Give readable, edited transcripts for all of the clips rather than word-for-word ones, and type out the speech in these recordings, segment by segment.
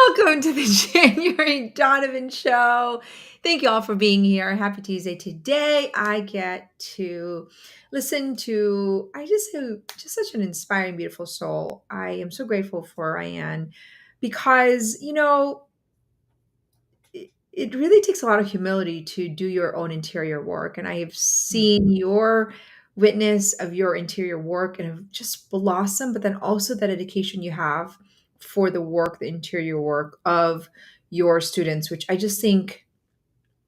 Welcome to the January Donovan Show. Thank you all for being here. Happy Tuesday. Today, I get to listen to, just such an inspiring, beautiful soul. I am so grateful for RyAnne because, it really takes a lot of humility to do your own interior work. And I have seen your witness of your interior work and have just blossomed, but then also the dedication you have for the work, the interior work of your students, which I just think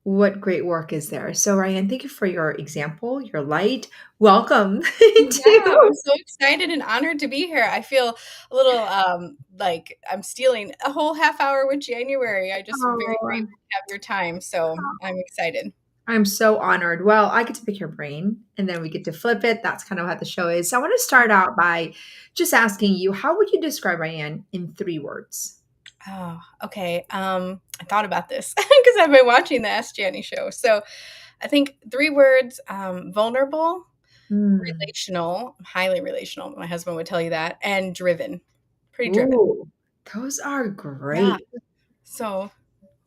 what great work is there. So, RyAnne, thank you for your example, your light. Welcome Yeah, to I'm so excited and honored to be here. I feel a little like I'm stealing a whole half hour with January. I just am very oh, grateful to have your time. So I'm excited. I'm so honored. Well, I get to pick your brain and then we get to flip it. That's kind of how the show is. So I want to start out by just asking you, how would you describe RyAnne in 3 words? Oh, okay. I thought about this because I've been watching the Ask Janny show. So I think 3 words, vulnerable, Mm. relational, highly relational. My husband would tell you that, and driven, pretty driven. Ooh, those are Yeah. great. So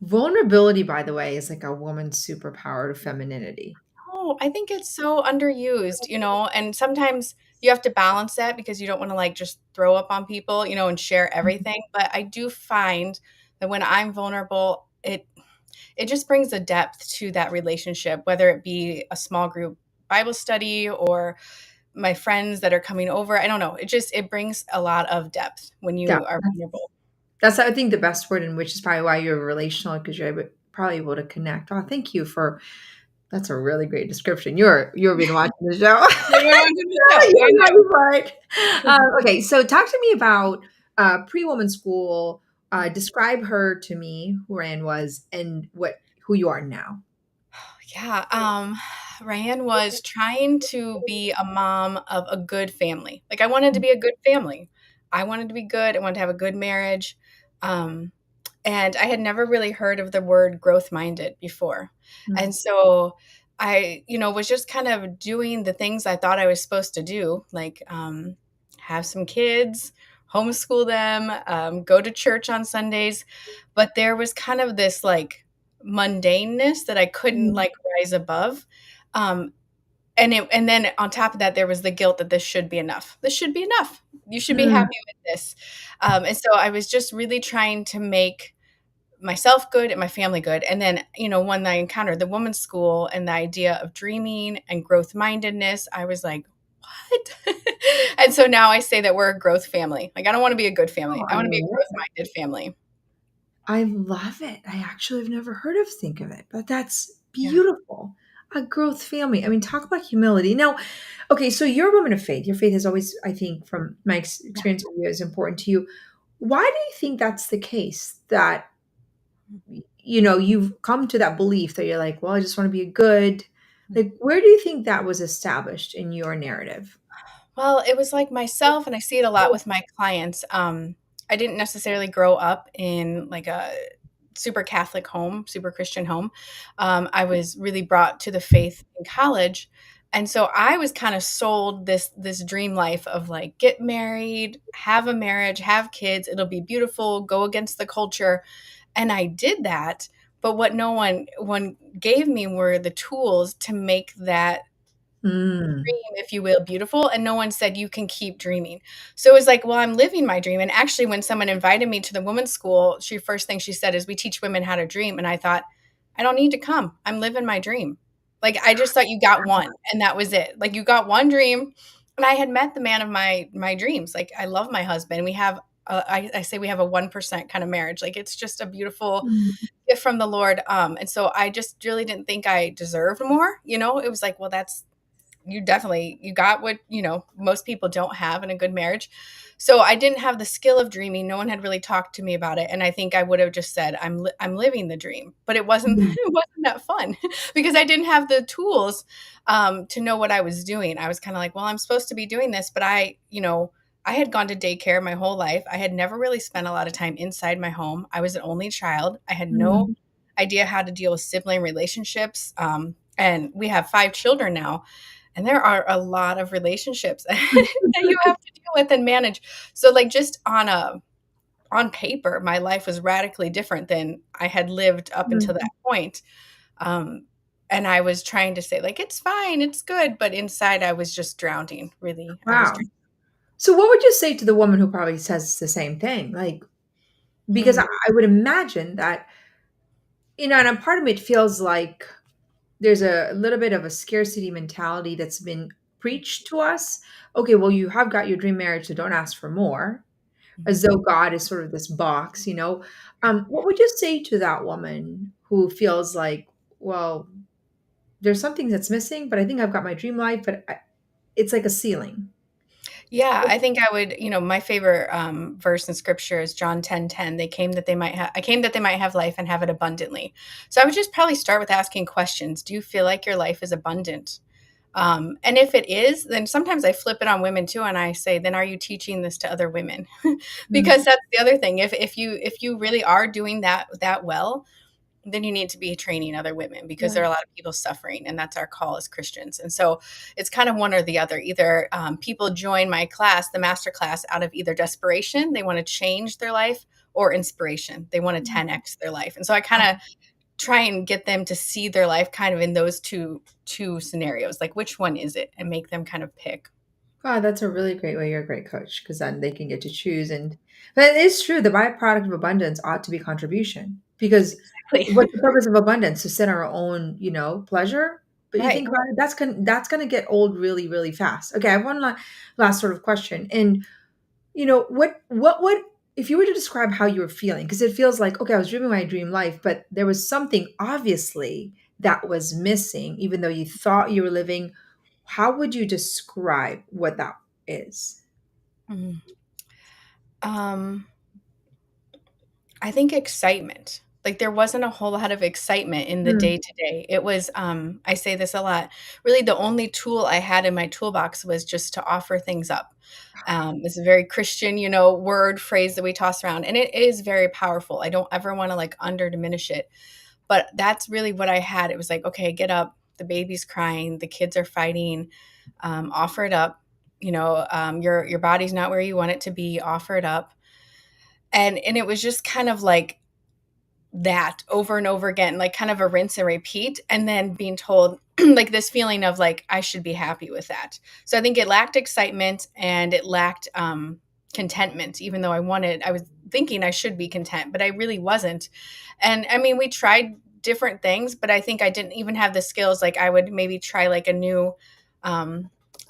Vulnerability, by the way, is like a woman's superpower to femininity. Oh, I think it's so underused, and sometimes you have to balance that because you don't wanna, like, just throw up on people, and share everything, but I do find that when I'm vulnerable, it just brings a depth to that relationship, whether it be a small group Bible study or my friends that are coming over, I don't know, it brings a lot of depth when Yeah, you are vulnerable. that's I think the best word, and which is probably why you're relational because probably able to connect. Oh, thank you for that's a really great description. You're been watching the show. Maybe I wanted to know, I You're know. ready for it. Okay, so talk to me about pre-woman school. Describe her to me, who Rand was, and who you are now. Yeah, Ryan was trying to be a mom of a good family. Like, I wanted to be a good family. I wanted to be good. I wanted to have a good marriage. Um, and I had never really heard of the word growth minded before. Mm. And so I, was just kind of doing the things I thought I was supposed to do, like have some kids, homeschool them, go to church on Sundays. But there was kind of this like mundaneness that I couldn't Mm. like rise above. Um, and then on top of that, there was the guilt that this should be enough. This should be enough. You should be Mm. happy with this. And so I was just really trying to make myself good and my family good. And then, when I encountered the woman's school and the idea of dreaming and growth mindedness, I was like, what? And so now I say that we're a growth family. Like, I don't want to be a good family. Oh, I I want to be a love growth that. minded family. I love it. I actually have never heard of think of it, but that's Yeah. beautiful. A growth family. I mean, talk about humility. Now, okay, so you're a woman of faith. Your faith is always, I think, from my Yeah. experience with you, is important to you. Why do you think that's the case? That you've come to that belief that you're like, well, I just want to be a good. Like, where do you think that was established in your narrative? Well, it was like myself, and I see it a lot with my clients. I didn't necessarily grow up in like a super Catholic home, super Christian home. I was really brought to the faith in college, and so I was kind of sold this dream life of like get married, have a marriage, have kids, it'll be beautiful, go against the culture, and I did that. But what no one gave me were the tools to make that Mm. dream, if you will, beautiful, and no one said you can keep dreaming. So it was like, well, I'm living my dream. And actually, when someone invited me to the women's school, first thing she said is, "We teach women how to dream." And I thought, I don't need to come. I'm living my dream. Like I just thought you got one, and that was it. Like you got one dream, and I had met the man of my dreams. Like I love my husband. We have. I say we have a 1% kind of marriage. Like it's just a beautiful Mm. gift from the Lord. And so I just really didn't think I deserved more. It was like, well, that's you got what most people don't have in a good marriage. So I didn't have the skill of dreaming. No one had really talked to me about it, and I think I would have just said I'm living the dream, but it wasn't Mm. it wasn't that fun because I didn't have the tools to know what I was doing. I was kind of like, well, I'm supposed to be doing this, but I had gone to daycare my whole life. I had never really spent a lot of time inside my home. I was an only child. I had no Mm. idea how to deal with sibling relationships. And we have 5 children now, and there are a lot of relationships that you have to deal with and manage. So, like, just on paper, my life was radically different than I had lived up until that Mhm. point. Um, and I was trying to say, like, it's fine, it's good. But inside, I was just drowning, really. I was Wow. So what would you say to the woman who probably says the same thing? Like, because drowning. I would imagine that, and a part of me, it feels like there's a little bit of a scarcity mentality that's been preached to us. Okay, well, you have got your dream marriage, so don't ask for more, as Mhm. though God is sort of this box. What would you say to that woman who feels like, well, there's something that's missing, but I think I've got my dream life, but it's like a ceiling. Yeah, I think I would, my favorite verse in scripture is John 10:10. I came that they might have life and have it abundantly. So I would just probably start with asking questions. Do you feel like your life is abundant? And if it is, then sometimes I flip it on women too, and I say, then are you teaching this to other women? Mm, Because that's the other thing. If you really are doing that well, then you need to be training other women because yeah. there are a lot of people suffering, and that's our call as Christians. And so it's kind of one or the other. Either people join my class, the master class, out of either desperation, they want to change their life, or inspiration, they want to 10x their life. And so I kind of try and get them to see their life kind of in those two scenarios, like which one is it, and make them kind of pick. God, that's a really great way. You're a great coach because then they can get to choose. But it is true. The byproduct of abundance ought to be contribution because Exactly. what's the purpose of abundance? To sit on our own, pleasure. But you Right. think about it, that's gonna get old really, really fast. Okay, I have one last sort of question, and what would if you were to describe how you were feeling? Because it feels like, okay, I was living my dream life, but there was something obviously that was missing, even though you thought you were living. How would you describe what that is? Mhm. Um, I think excitement. Like there wasn't a whole lot of excitement in the Mm, day to day. It was, I say this a lot, really the only tool I had in my toolbox was just to offer things up. It's a very Christian, word phrase that we toss around, and it is very powerful. I don't ever want to like under diminish it, but that's really what I had. It was like, okay, get up. The baby's crying. The kids are fighting. Offer it up. Your body's not where you want it to be. Offer it up. And it was just kind of like that over and over again, like kind of a rinse and repeat, and then being told like this feeling of like I should be happy with that. So I think it lacked excitement, and it lacked contentment, even though I was thinking I should be content, but I really wasn't. And I mean, we tried different things, but I think I didn't even have the skills. Like I would maybe try like a new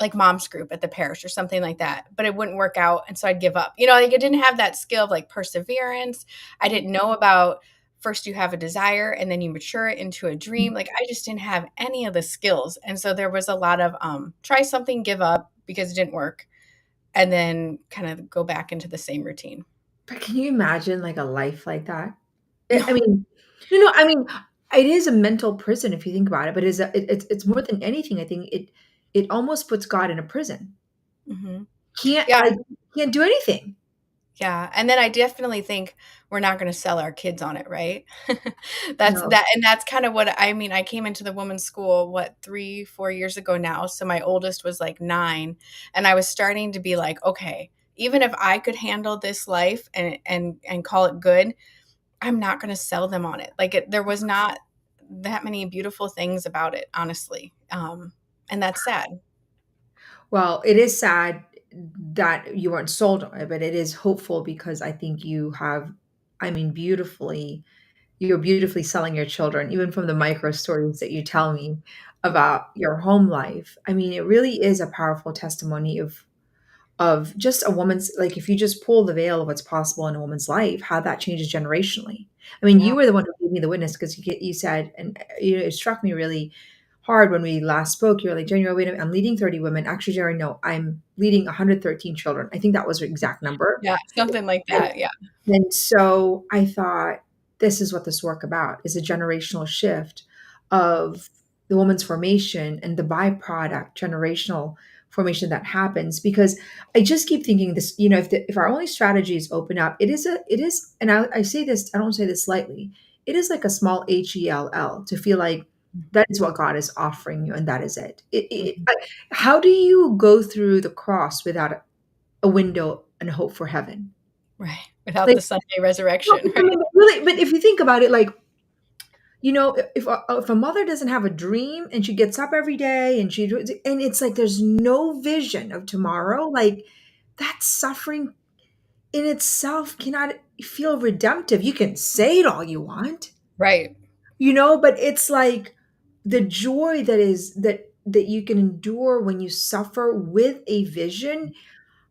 like mom's group at the parish or something like that, but it wouldn't work out, and so I'd give up. Like I didn't have that skill of like perseverance. I didn't know about first you have a desire and then you mature it into a dream. Like I just didn't have any of the skills. And so there was a lot of try something, give up because it didn't work, and then kind of go back into the same routine. but can you imagine like a life like that? I No. mean, no, I mean, it is a mental prison if you think about it, but it's more than anything. I think it almost puts God in a prison. Hmm. Can't Yeah. like can't do anything. Yeah, and then I definitely think we're not gonna sell our kids on it, right? No. That's kind of what I mean. I came into the women's school, what, 3, 4 years ago now, so my oldest was, like, 9, and I was starting to be like, "Okay, even if I could handle this life and call it good, I'm not gonna sell them on it." Like, there was not that many beautiful things about it, honestly, and that's sad. Well, it is sad that you weren't sold on it, but it is hopeful because I think I mean, you're beautifully selling your children, even from the micro stories that you tell me about your home life. I mean, it really is a powerful testimony of just a woman's, like, if you just pull the veil of what's possible in a woman's life, how that changes generationally. I mean, Yeah. you were the one who gave me the witness because you said, and it struck me really hard when we last spoke. You're like, January, wait a minute, I'm leading 30 women. Actually, January, no, I'm leading 113 children. I think that was your exact number. Yeah, something like And that, yeah. and so I thought, this is what this work about is a generational shift of the woman's formation and the byproduct generational formation that happens. Because I just keep thinking this, if our only strategies open up, it is, and I say this, I don't say this lightly, it is like a small HELL to feel like that is what God is offering you and that is it. Mhm. How do you go through the cross without a window and hope for heaven? Right. without Like, the Sunday no, resurrection, I right? mean, really, but if you think about it, like, if a mother doesn't have a dream and she gets up every day and and it's like there's no vision of tomorrow, like that suffering in itself cannot feel redemptive. You can say it all you want, Right. but it's like the joy that you can endure when you suffer with a vision.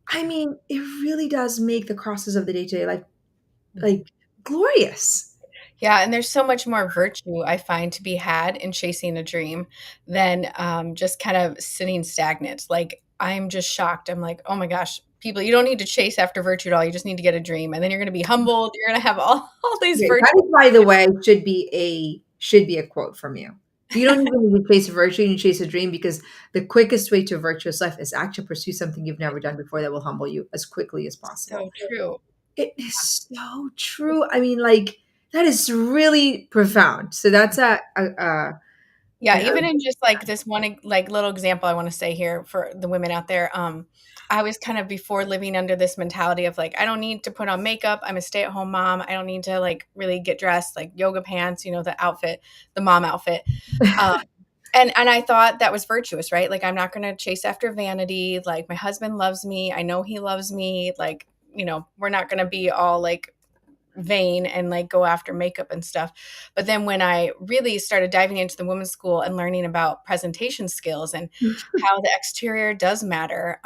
I mean, it really does make the crosses of the day-to-day life like glorious. Yeah, and there's so much more virtue I find to be had in chasing a dream than just kind of sitting stagnant. Like I'm just shocked. I'm like, oh my gosh, people, you don't need to chase after virtue at all. You just need to get a dream, and then you're going to be humbled. You're going to have all these Okay, virtues. that is, by the way, should be a quote from you. You don't even need to chase a virtue, you chase a dream, because the quickest way to a virtuous life is actually pursue something you've never done before that will humble you as quickly as possible. So true. It is so true. I mean, like, that is really profound. So that's Yeah, a even in just like this one like little example I want to say here for the women out there. I was kind of before living under this mentality of like I don't need to put on makeup. I'm a stay-at-home mom. I don't need to like really get dressed like yoga pants, the outfit, the mom outfit. Um, and I thought that was virtuous, right? Like I'm not going to chase after vanity. Like my husband loves me. I know he loves me. Like, we're not going to be all like vain and like go after makeup and stuff. But then when I really started diving into the women's school and learning about presentation skills and how the exterior does matter,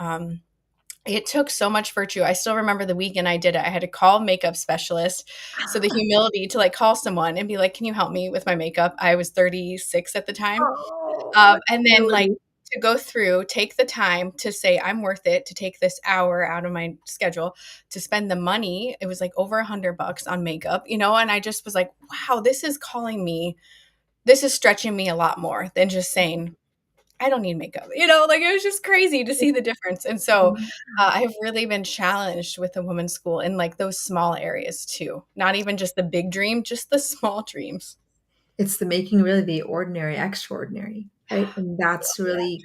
it took so much virtue. I still remember the weekend I did it. I had to call a makeup specialist. So the humility to like call someone and be like, "Can you help me with my makeup?" I was 36 at the time. oh, And then, like, humility. to go through, take the time to say, "I'm worth it to take this hour out of my schedule to spend the money." It was like over $100 on makeup, and I just was like, "Wow, this is calling me. This is stretching me a lot more than just saying, I don't need makeup." Like it was just crazy to see the difference. And so I've really been challenged with the women's school in like those small areas too. Not even just the big dream, just the small dreams. It's the making really the ordinary extraordinary, right? And that's really,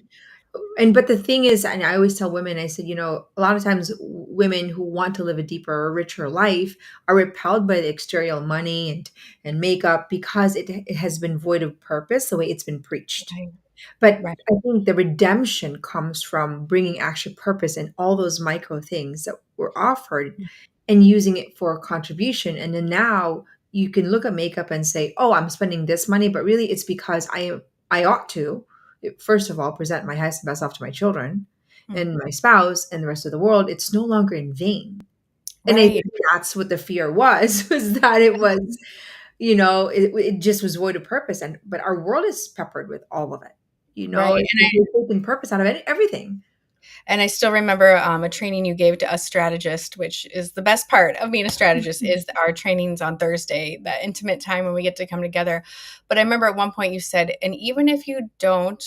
and but the thing is, and I always tell women, I said, a lot of times women who want to live a deeper or richer life are repelled by the exterior money and makeup because it has been void of purpose the way it's been preached. Right. But Right. I think the redemption comes from bringing actual purpose in all those micro things that were offered and using it for contribution. And then now you can look at makeup and say, "Oh, I'm spending this money," but really it's because I ought to, first of all, present my highest and best self to my children Mm. and my spouse and the rest of the world. It's no longer in vain. And I Right. think that's what the fear was, was that it was, it just was void of purpose. And but our world is peppered with all of it. Right. They're taking purpose out of everything. And I still remember a training you gave to us strategists, which is the best part of being a strategist is our trainings on Thursday, that intimate time when we get to come together. But I remember at one point you said, and even if you don't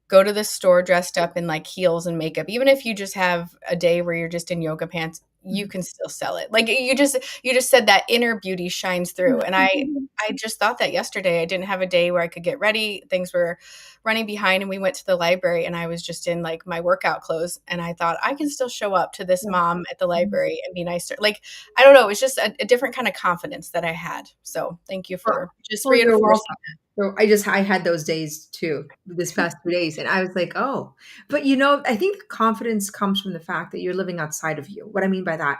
go to the store dressed up in like heels and makeup, even if you just have a day where you're just in yoga pants, you can still sell it. Like you just said that inner beauty shines through. And I just thought that yesterday. I didn't have a day where I could get ready. Things were running behind and we went to the library and I was just in like my workout clothes and I thought I can still show up to this mom at the library and be nice to her. Like I don't know, it was just a different kind of confidence that I had. So thank you for just Oh, you're reinforcing. welcome. So I had those days too, this past 2 days, and I was like, oh, but I think the confidence comes from the fact that you're living outside of you. What I mean by that,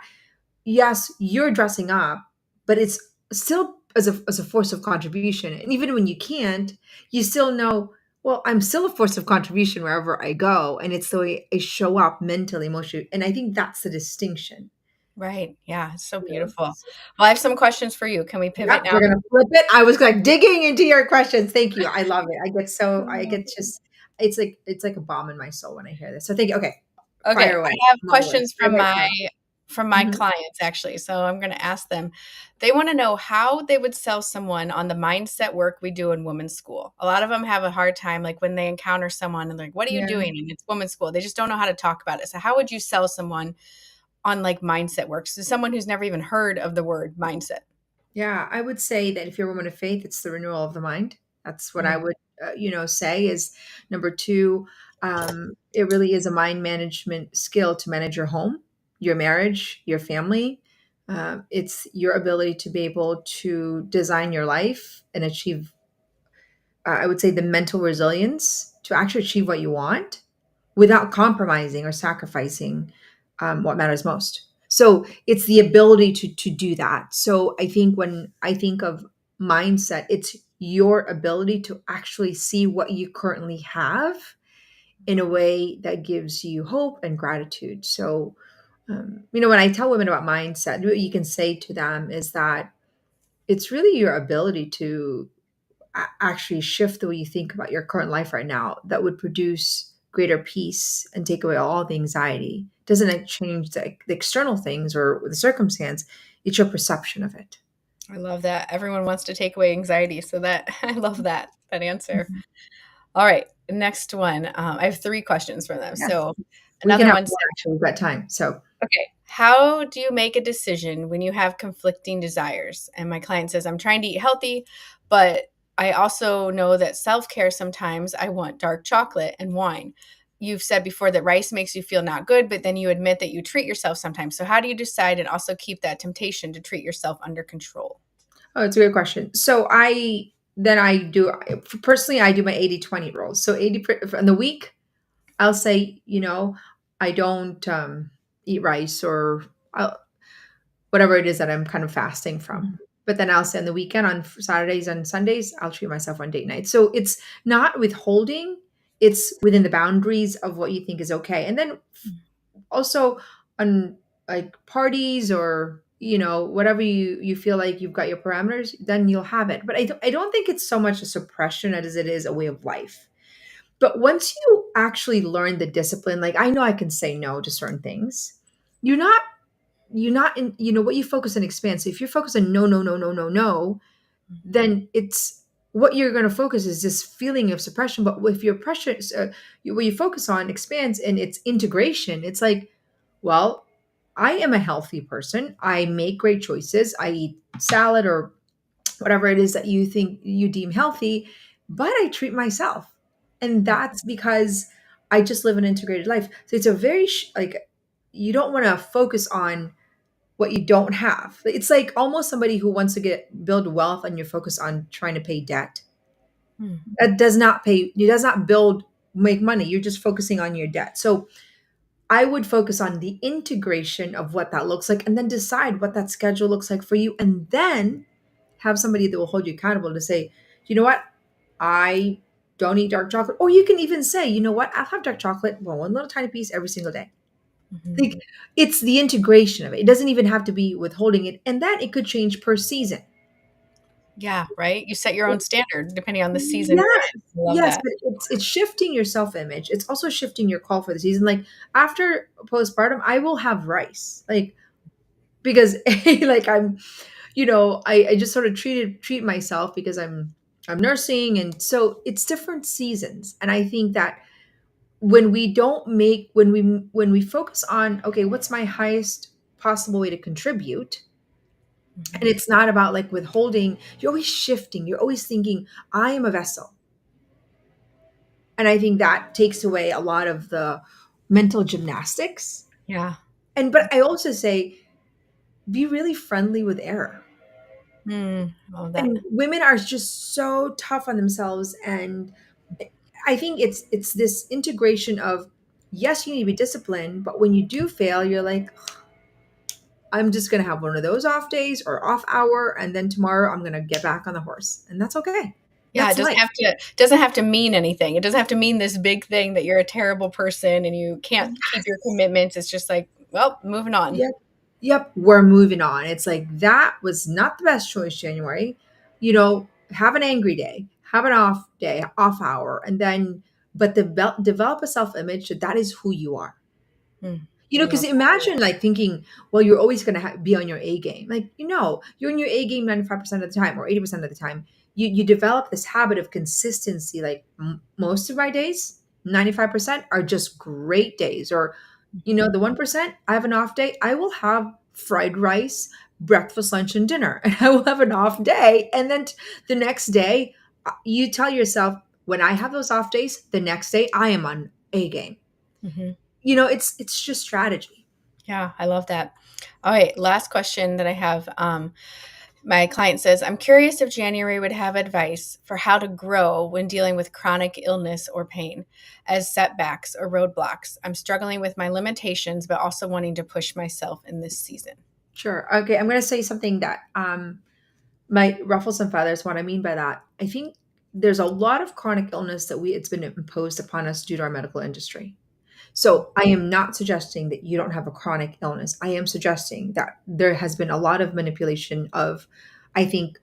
yes, you're dressing up, but it's still as a force of contribution. And even when you can't, you still know, well, I'm still a force of contribution wherever I go, and it's the way I show up mentally, emotionally, and I think that's the distinction. Right. Yeah. It's so You know? beautiful. Well, I have some questions for you. Can we Yep, pivot now? we're gonna flip it. I was like digging into your questions. Thank you. I love it. I get just it's like a bomb in my soul when I hear this. So thank you. Okay, Okay. fire I away. have I'm all ears. questions Fire from away, my fire from away. my Mhm. clients actually. So I'm going to ask them. They want to know how they would sell someone on the mindset work we do in women's school. A lot of them have a hard time like when they encounter someone and like what are you Yeah. doing? And it's women's school. They just don't know how to talk about it. So how would you sell someone on like mindset work? So someone who's never even heard of the word mindset. Yeah, I would say that if you're a woman of faith, it's the renewal of the mind. That's what I Mm, would, say is number two. It really is a mind management skill to manage your home, your marriage, your family. It's your ability to be able to design your life and achieve, I would say, the mental resilience to actually achieve what you want without compromising or sacrificing what matters most. So it's the ability to do that. So I think when I think of mindset, it's your ability to actually see what you currently have in a way that gives you hope and gratitude. So, when I tell women about mindset, what you can say to them is that it's really your ability to actually shift the way you think about your current life right now that would produce greater peace and take away all the anxiety. Doesn't it change the external things or the circumstance? It's your perception of it. I love that. Everyone wants to take away anxiety, so that I love that answer. Mhm. All right, next one. I have 3 questions for them. Yes, So we can another have one said, more actually. We've got time. So, okay, how do you make a decision when you have conflicting desires? And my client says, I'm trying to eat healthy, but I also know that self-care sometimes I want dark chocolate and wine. You've said before that rice makes you feel not good, but then you admit that you treat yourself sometimes. So how do you decide and also keep that temptation to treat yourself under control? oh, it's a good question. So I do personally, I do my 80-20 rule. So 80 in the week, I'll say, I don't eat rice or whatever it is that I'm kind of fasting from. Mhm. But then I'll say on the weekend, on Saturdays and Sundays, I'll treat myself on date night. So it's not withholding, it's within the boundaries of what you think is okay. And then also on like parties or whatever you feel like you've got your parameters, then you'll have it. But I don't think it's so much a suppression as it is a way of life. But once you actually learn the discipline, like I know I can say no to certain things, you're not you're not in what you focus on expands. So if you're focused on no, no, no, no, no, no, Mhm. then it's what you're going to focus is this feeling of suppression. But if your pressure, what you focus on expands and it's integration, it's like, well, I am a healthy person. I make great choices. I eat salad or whatever it is that you think you deem healthy, but I treat myself. And that's because I just live an integrated life. So it's a very, like, you don't want to focus on what you don't have. It's like almost somebody who wants to build wealth and you're focused on trying to pay debt. Mhm. That does not pay, it does not build make money. You're just focusing on your debt. So I would focus on the integration of what that looks like and then decide what that schedule looks like for you. And then have somebody that will hold you accountable to say, you know what? I don't eat dark chocolate. Or you can even say, you know what? I'll have dark chocolate, well, one little tiny piece every single day. Mhm. Like it's the integration of it. It doesn't even have to be withholding it. And that it could change per season. Yeah, right? You set your own standard depending on the season you're Yes. in. I love Yes, that. but it's shifting your self-image. It's also shifting your call for the season. Like after postpartum, I will have rice. Like because like I just sort of treat myself because I'm nursing and so it's different seasons. And I think that when we don't make when we focus on okay, what's my highest possible way to contribute, and Mhm. it's not about like withholding, you're always shifting, you're always thinking I am a vessel. And I think that takes away a lot of the mental gymnastics. Yeah. And but I also say be really friendly with error. I love that. And women are just so tough on themselves, and I think it's this integration of yes, you need to be disciplined, but when you do fail, you're like, I'm just gonna have one of those off days or off hour, and then tomorrow I'm gonna get back on the horse, and that's okay. Yeah, it That's doesn't life. have to mean anything. It doesn't have to mean this big thing that you're a terrible person and you can't keep your Yes. commitments. It's just like, well, moving on. Yep. Yep. We're moving on. It's like that was not the best choice, January. Have an angry day, have an off day, off hour, and then but develop a self-image that is who you are. Mm, I Because love imagine like thinking, well, you're always going to be on your A game. Like, you're in your A game 95% of the time or 80% of the time. You develop this habit of consistency. Like most of my days, 95% are just great days. Or, that. the 1%, I have an off day. I will have fried rice, breakfast, lunch, and dinner. And I will have an off day. And then the next day, you tell yourself, when I have those off days, the next day I am on A game. Mhm. It's just strategy. Yeah, I love that. All right, last question that I have. My client says, I'm curious if January would have advice for how to grow when dealing with chronic illness or pain as setbacks or roadblocks. I'm struggling with my limitations, but also wanting to push myself in this season. Sure. Okay, I'm going to say something that might ruffle some feathers. What I mean by that, I think there's a lot of chronic illness that we it's been imposed upon us due to our medical industry. So I am not suggesting that you don't have a chronic illness. I am suggesting that there has been a lot of manipulation of, I think,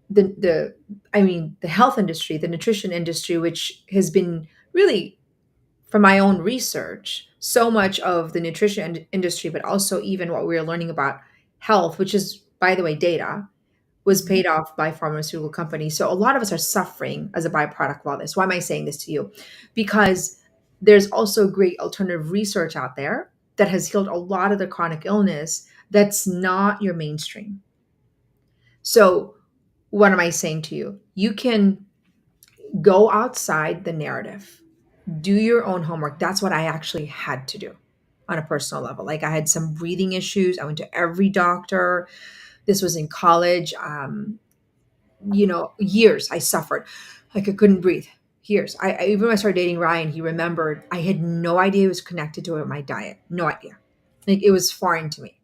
the I mean the health industry, the nutrition industry, which has been really, from my own research, so much of the nutrition industry, but also even what we're learning about health, which is, by the way, data, was Mhm. paid off by pharmaceutical companies. So a lot of us are suffering as a byproduct of all this. Why am I saying this to you? Because there's also great alternative research out there that has healed a lot of the chronic illness that's not your mainstream. So what am I saying to you? You can go outside the narrative, do your own homework. That's what I actually had to do on a personal level. Like I had some breathing issues. I went to every doctor. This was in college. Years I suffered. Like I couldn't breathe. Years. Even when I started dating Ryan, he remembered I had no idea it was connected to my diet. No idea. Like it was foreign to me.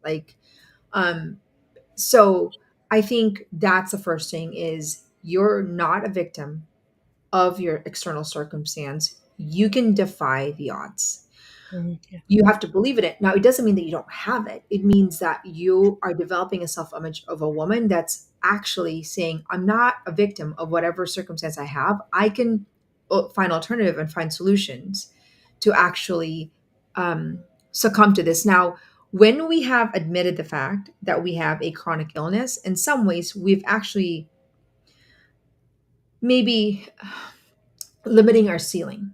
Um, so I think that's the first thing is you're not a victim of your external circumstance. You can defy the odds. Mhm. Yeah. You have to believe in it. Now, it doesn't mean that you don't have it. It means that you are developing a self image of a woman that's actually saying, I'm not a victim of whatever circumstance I have. I can find alternative and find solutions to actually succumb to this. Now, when we have admitted the fact that we have a chronic illness, in some ways, we've actually maybe limiting our ceiling.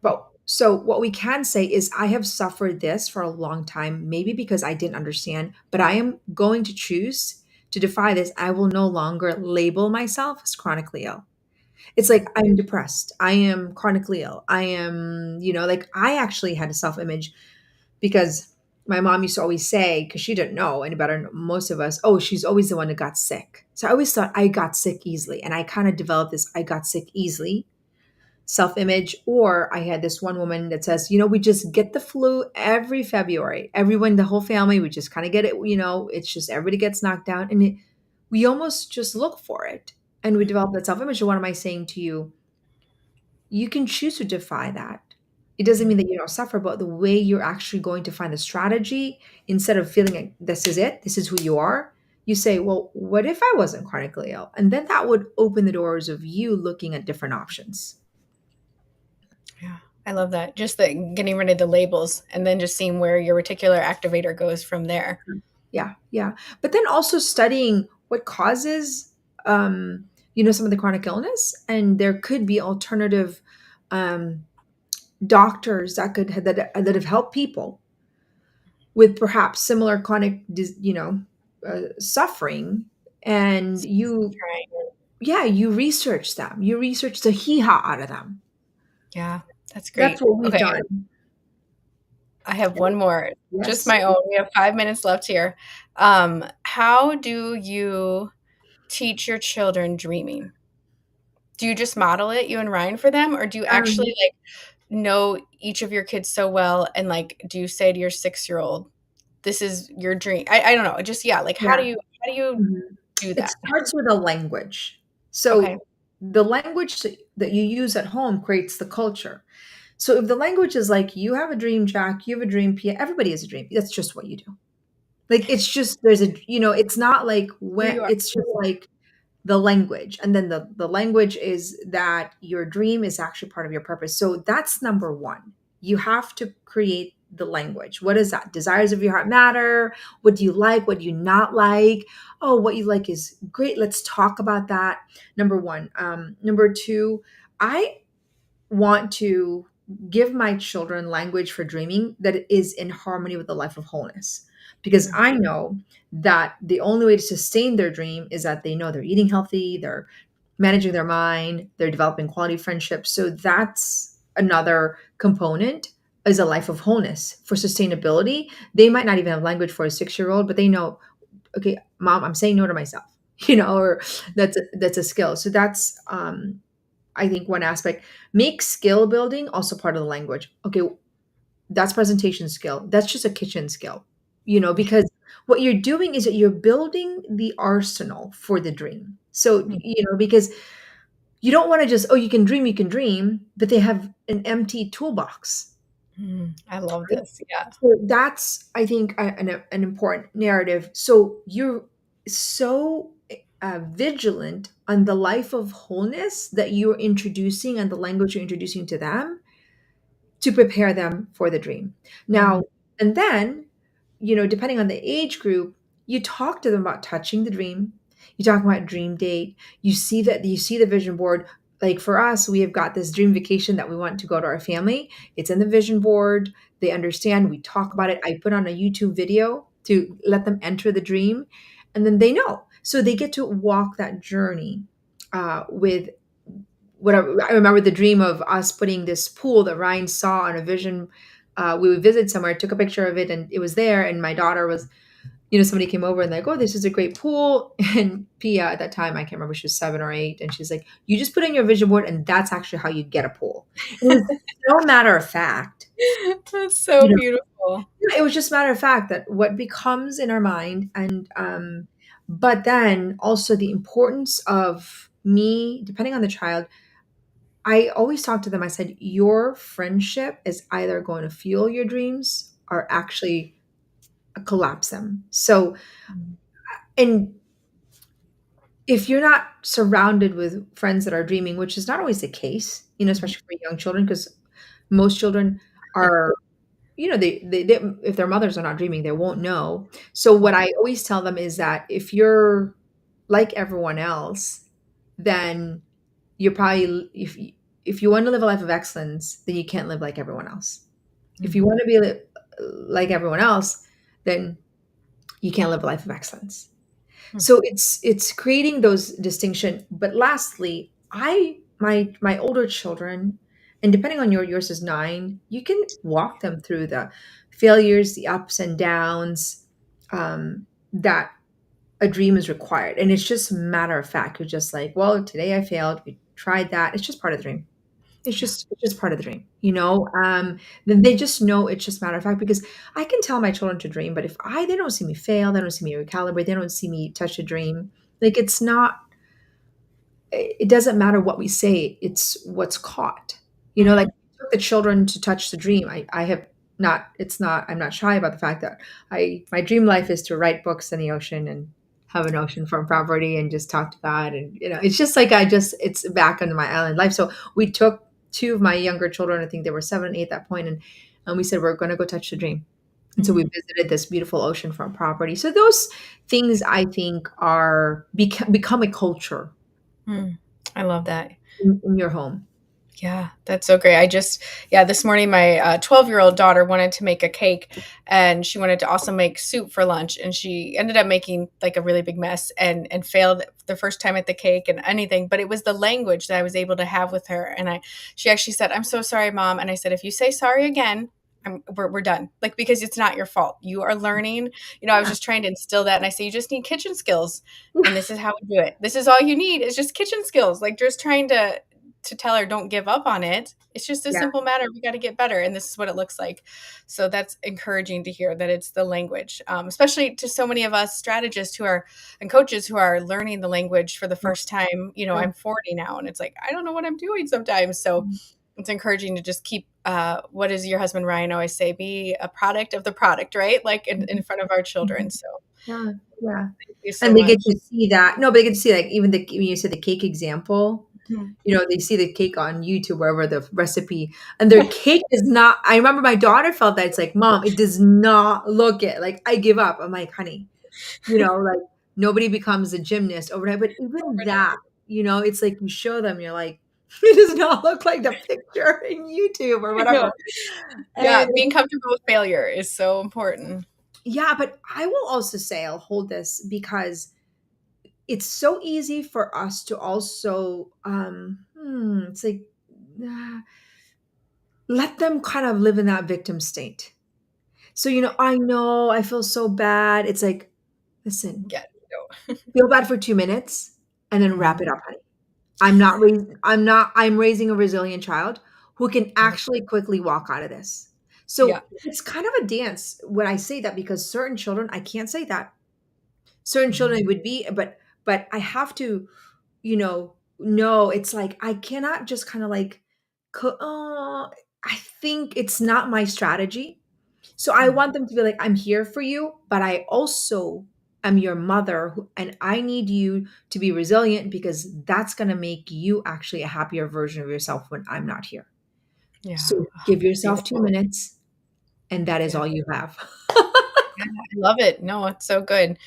But so what we can say is I have suffered this for a long time, maybe because I didn't understand, but I am going to choose to defy this. I will no longer label myself as chronically ill. It's like I'm depressed. I am chronically ill. I am, like I actually had a self image because my mom used to always say, because she didn't know any better than most of us, oh, she's always the one that got sick. So I always thought I got sick easily. And I kind of developed this I got sick easily self image. Or I had this one woman that says, we just get the flu every February. Everyone, the whole family, we just kind of get it, it's just everybody gets knocked down. And we almost just look for it. And we develop that self image. So, what am I saying to you? You can choose to defy that. It doesn't mean that you don't suffer, but the way you're actually going to find the strategy, instead of feeling like this is it, this is who you are, you say, well, what if I wasn't chronically ill? And then that would open the doors of you looking at different options. Yeah. I love that. Just the getting rid of the labels and then just seeing where your reticular activator goes from there. Yeah, yeah. But then also studying what causes, some of the chronic illness, and there could be alternative um, doctors that have helped people with perhaps similar chronic, suffering, and Right. you research them. You research the hee haw out of them. Yeah, that's That's great. what we've Okay, done. I have one more, just Yes. my own. We have 5 minutes left here. How do you teach your children dreaming? Do you just model it, you and Ryan, for them, or do you actually, Um, like, know each of your kids so well, and, like, do you say to your 6-year-old, "This is your dream"? I don't know, just yeah, like, yeah. how do you Mhm. do It that? starts with a language. Okay. So the language that you use at home creates the culture. So if the language is like, you have a dream, Jack, you have a dream, Pia, everybody has a dream. That's just what you do. Like it's just it's not like Who when you are. it's just like the language. And then the language is that your dream is actually part of your purpose. So that's number one. You have to create the language. What is that? Desires of your heart matter. What do you like? What do you not like? Oh, what you like is great. Let's talk about that. Number one. Number two, I want to give my children language for dreaming that is in harmony with the life of wholeness. Because Mhm. I know that the only way to sustain their dream is that they know they're eating healthy, they're managing their mind, they're developing quality friendships. So that's another component is a life of wholeness. For sustainability, they might not even have language for a 6-year-old, but they know, okay, mom, I'm saying no to myself, or that's a skill. So that's I think one aspect. Make skill building also part of the language. Okay, that's presentation skill. That's just a kitchen skill, because what you're doing is that you're building the arsenal for the dream. So, because you don't want to just, oh, you can dream, but they have an empty toolbox. I love Right? this. Yeah. So that's, I think, an important narrative. So you're so vigilant on the life of wholeness that you're introducing and the language you're introducing to them to prepare them for the dream. Mhm. Now, and then, depending on the age group, you talk to them about touching the dream. You talk about dream date. You see the vision board. Like for us, we have got this dream vacation that we want to go to our family. It's in the vision board. They understand. We talk about it. I put on a YouTube video to let them enter the dream, and then they know. So they get to walk that journey with whatever. I remember the dream of us putting this pool that Ryan saw on a vision. We would visit somewhere, took a picture of it, and it was there. And my daughter was, somebody came over and like, oh, this is a great pool. And Pia at that time, I can't remember, she was 7 or 8, and she's like, you just put in your vision board, and that's actually how you get a pool. It was no matter of fact, That's so you know, beautiful. it was just matter of fact that what becomes in our mind, and but then also the importance of me, depending on the child, I always talk to them. I said, your friendship is either going to fuel your dreams or actually collapse them. So, and if you're not surrounded with friends that are dreaming, which is not always the case, Mhm. especially for young children, because most children are, they if their mothers are not dreaming, they won't know. So, what I always tell them is that if you're like everyone else, then you're probably, if you want to live a life of excellence, then you can't live like everyone else. If you Mhm. want to be like everyone else, then you can't live a life of excellence. Mhm. So it's creating those distinction. But lastly, my older children, and depending on yours is 9, you can walk them through the failures, the ups and downs, that a dream is required. And it's just matter of fact. You're just like, well, today I failed. We tried that. It's just part of the dream. Yeah. It's just part of the dream. Then they just know it's just matter of fact, because I can tell my children to dream, but if they don't see me fail, they don't see me recalibrate, they don't see me touch a dream, like it's not, it doesn't matter what we say, it's what's caught. Like Mhm. took the children to touch the dream. I have not, it's not, I'm not shy about the fact that my dream life is to write books in the ocean and have an oceanfront property and just talk to God. And it's just like it's back on my island life. So we took 2 of my younger children, I think they were 7 and 8 at that point, and we said we're going to go touch the dream. And so we Mhm. visited this beautiful oceanfront property. So those things I think are become a culture Mm. I love that. in your home. Yeah, that's so great. Yeah, this morning my 12-year-old daughter wanted to make a cake and she wanted to also make soup for lunch. And she ended up making like a really big mess and failed the first time at the cake and anything. But it was the language that I was able to have with her. She actually said, I'm so sorry, mom. And I said, if you say sorry again, we're done. Like, because it's not your fault. You are learning. I was Yeah. just trying to instill that. And I say, you just need kitchen skills. And this is how we do it. This is all you need is just kitchen skills. Like just trying to tell her don't give up on it. It's just a Yeah. simple matter. We got to get better, and this is what it looks like. So that's encouraging to hear that it's the language, especially to so many of us strategists who are and coaches who are learning the language for the first time. Yeah. I'm 40 now, and it's like I don't know what I'm doing sometimes. So it's encouraging to just keep. What does your husband Ryan always say? Be a product of the product, right? Like in front of our children. So Yeah. Yeah. thank you so And they get much. to see that. No, but they get to see, like, even when you said the cake example, Mhm. they see the cake on YouTube, wherever the recipe, and their cake is not. I remember my daughter felt that. It's like, mom, it does not look it. Like, I give up. I'm like, honey, like nobody becomes a gymnast overnight. But even that, it's like you show them, you're like, it does not look like the picture in YouTube or I know. whatever. Yeah, And being comfortable with failure is so important. yeah, but I will also say I'll hold this because it's so easy for us to also it's like, let them kind of live in that victim state. So, I know I feel so bad. It's like, listen, Yeah. No. feel bad for 2 minutes and then wrap Mhm. it up, honey. I'm raising a resilient child who can Mhm. actually quickly walk out of this. Yeah. So, it's kind of a dance when I say that because certain children, I can't say that. Certain children Mhm. it would be, but I have to, no, it's like I cannot just kind of like, I think it's not my strategy. So I Mhm. want them to be like, I'm here for you, but I also am your mother, and I need you to be resilient because that's going to make you actually a happier version of yourself when I'm not here. Yeah. So Oh, give yourself 2 beautiful. minutes, and that is Yeah. all you have. Yeah, I love it. No, it's so good.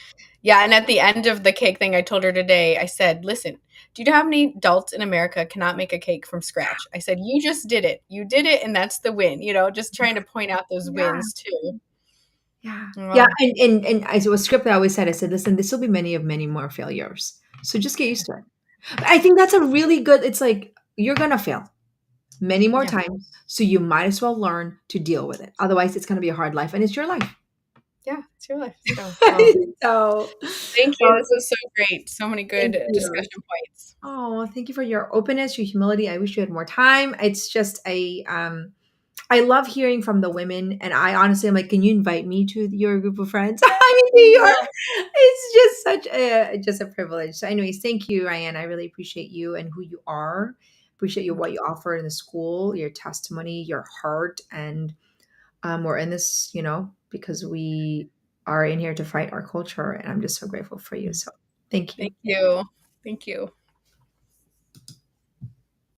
Yeah, and at the end of the cake thing I told her today, I said, "Listen, do you know how many adults in America cannot make a cake from scratch?" I said, "You just did it. You did it, and that's the win." Just trying to point out those Yeah. wins too. Yeah. Yeah, Well, and as a script I always said, "Listen, this will be many of many more failures. So just get yeah. used to it." But I think that's a really good it's like, you're gonna fail many more Yeah. times, so you might as well learn to deal with it. Otherwise, it's gonna be a hard life, and it's your life. Yeah, it's your life. So, well, So, thank you. well, This was so great. So many good thank you. discussion points. Oh, thank you for your openness, your humility. I wish you had more time. It's just I love hearing from the women, and I honestly am like, can you invite me to your group of friends? I mean, New York. Yeah. It's just such a privilege. So, anyways, thank you, Ryan. I really appreciate you and who you are. Appreciate you what you offer in the school, your testimony, your heart, and we're in this, because we are in here to fight our culture, and I'm just so grateful for you. So, thank Thank you. you. Thank you.